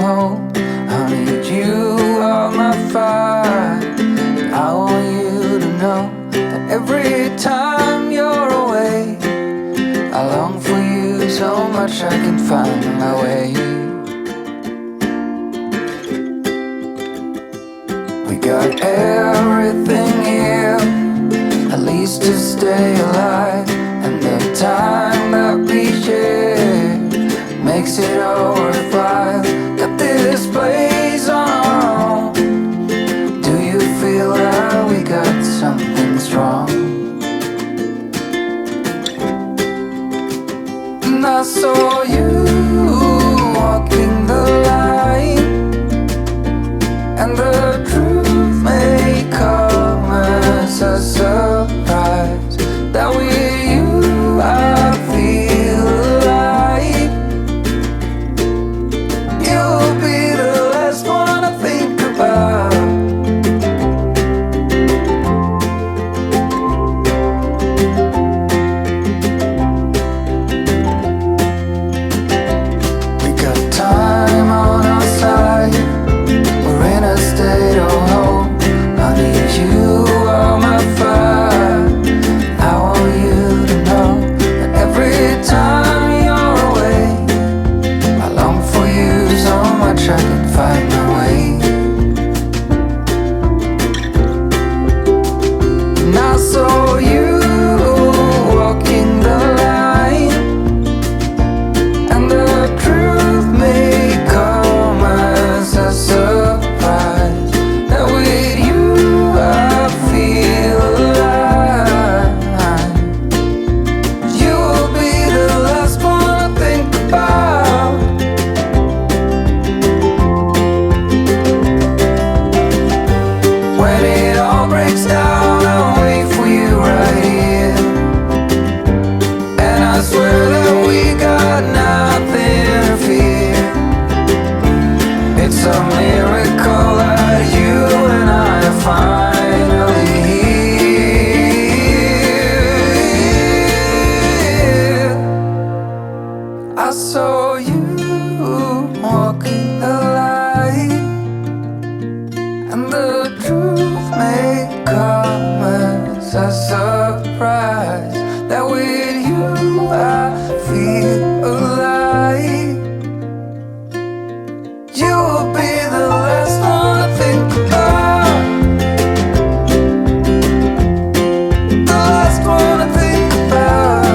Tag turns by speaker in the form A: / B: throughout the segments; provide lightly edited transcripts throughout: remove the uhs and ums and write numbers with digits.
A: home. I need you on my fire. I want you to know that every time you're away, I long for you so much I can find my way. We got everything here, at least to stay alive. And the time that we share makes it all worthwhile. Got this place on our own. Do you feel that we got something strong? And I saw you walking the line, and the truth may come as a surprise that with you I feel alive. You'll be the last one I think about. We got time on our side, we're in a state of hope. I need you on my fire. I want you to know that every time you're away, I long for you so much I can find my way. And I saw you walking the line, and the truth may come as a surprise that with you I feel alive. You will be the last one I think about. When it all breaks down, I'll wait for you right here. And I swear that we got nothing to fear. It's a miracle that you and I are finally here. I saw you walking the line, and the truth may come as a surprise that with you I feel alive. You will be the last one I think about. The last one I think about.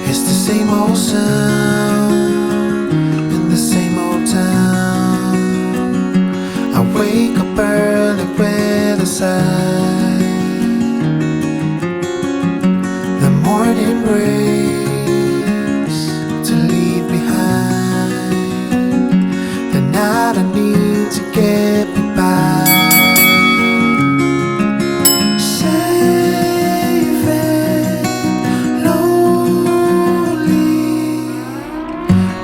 A: It's the same old sound in the same old town. I wake up early with a sigh. The morning breaks to leave behind the night I need to get me by. Safe and lonely.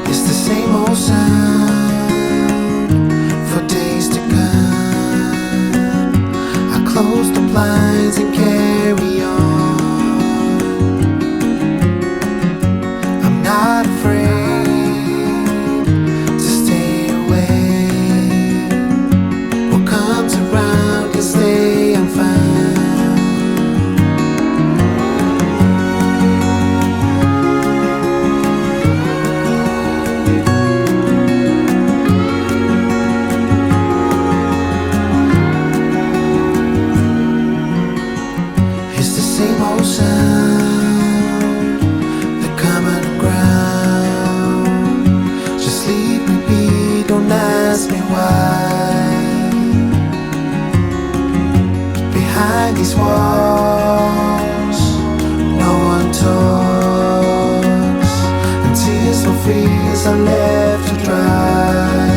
A: It's the same old sound for days to come. I close the blinds and carry on. I'm not afraid to stay away. What comes around can stay unfound. It's the same old sound, the common ground. Just leave me be, don't ask me why. Behind these walls, no one talks, and tears for fears are left to dry.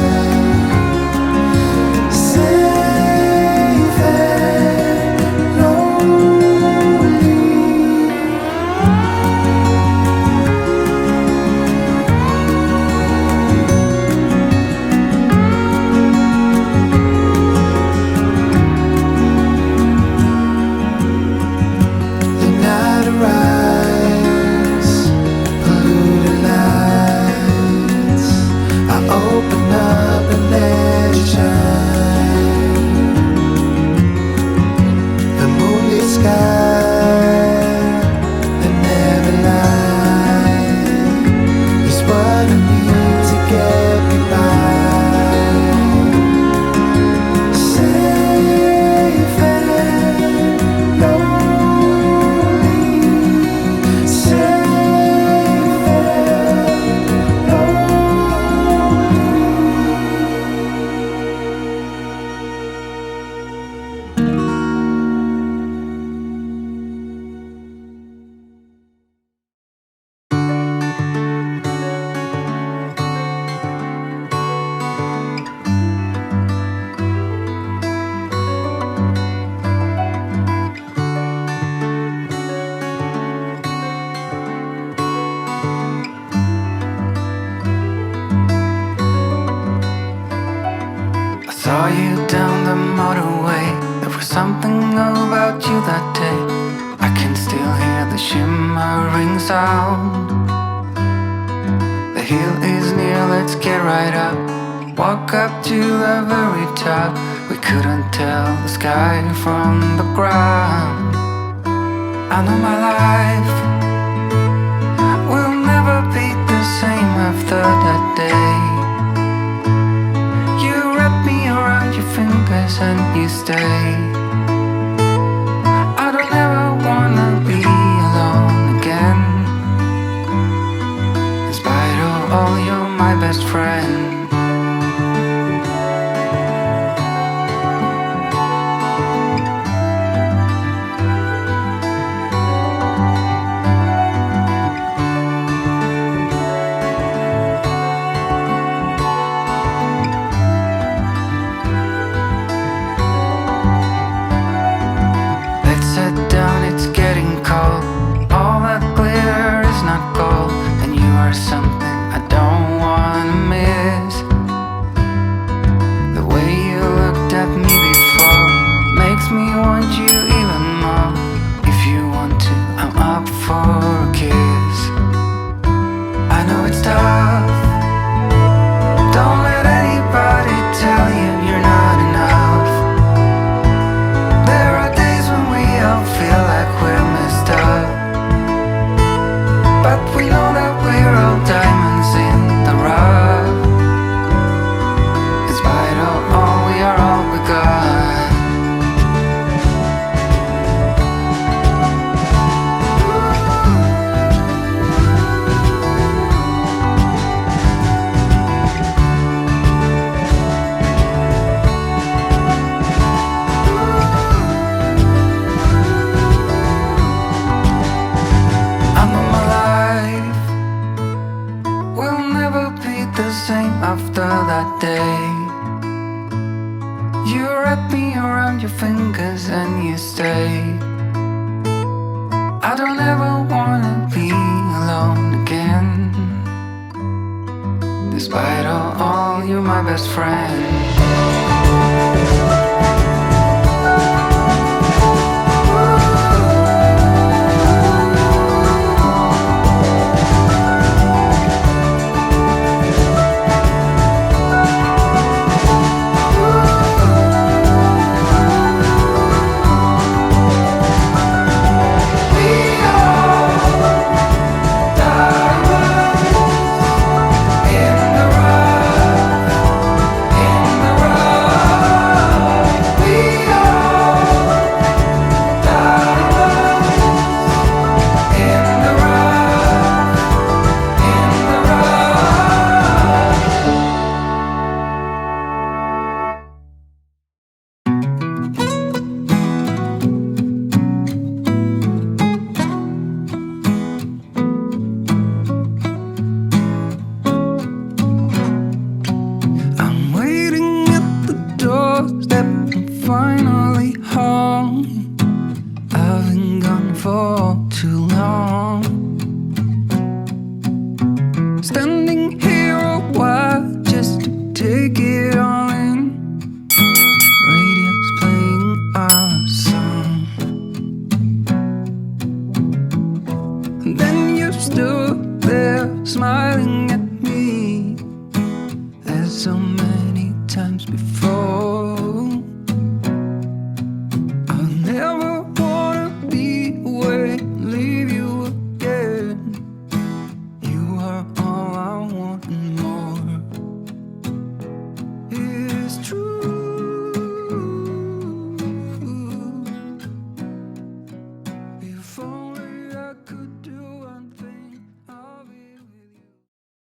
A: Say down the motorway. There was something about you that day. I can still hear the shimmering sound. The hill is near, let's get right up. Walk up to the very top. We couldn't tell the sky from the ground. I know my life will never be the same after that day. You wrap me around your fingers and you stay. I don't ever wanna be alone again. In spite of all, you're my best friend. Something I don't wanna miss. The way you looked at me before makes me want you even more. If you want to, I'm up for a kiss. I know it's tough. Don't let anybody tell you you're not enough. There are days when we all feel like we're messed up, but we know that we're all diamonds in the rough. In spite of all, we are all we got. I know my life will never be the same after that day. You wrap me around your fingers and you stay. I don't ever wanna be alone again. Despite of all, you're my best friend.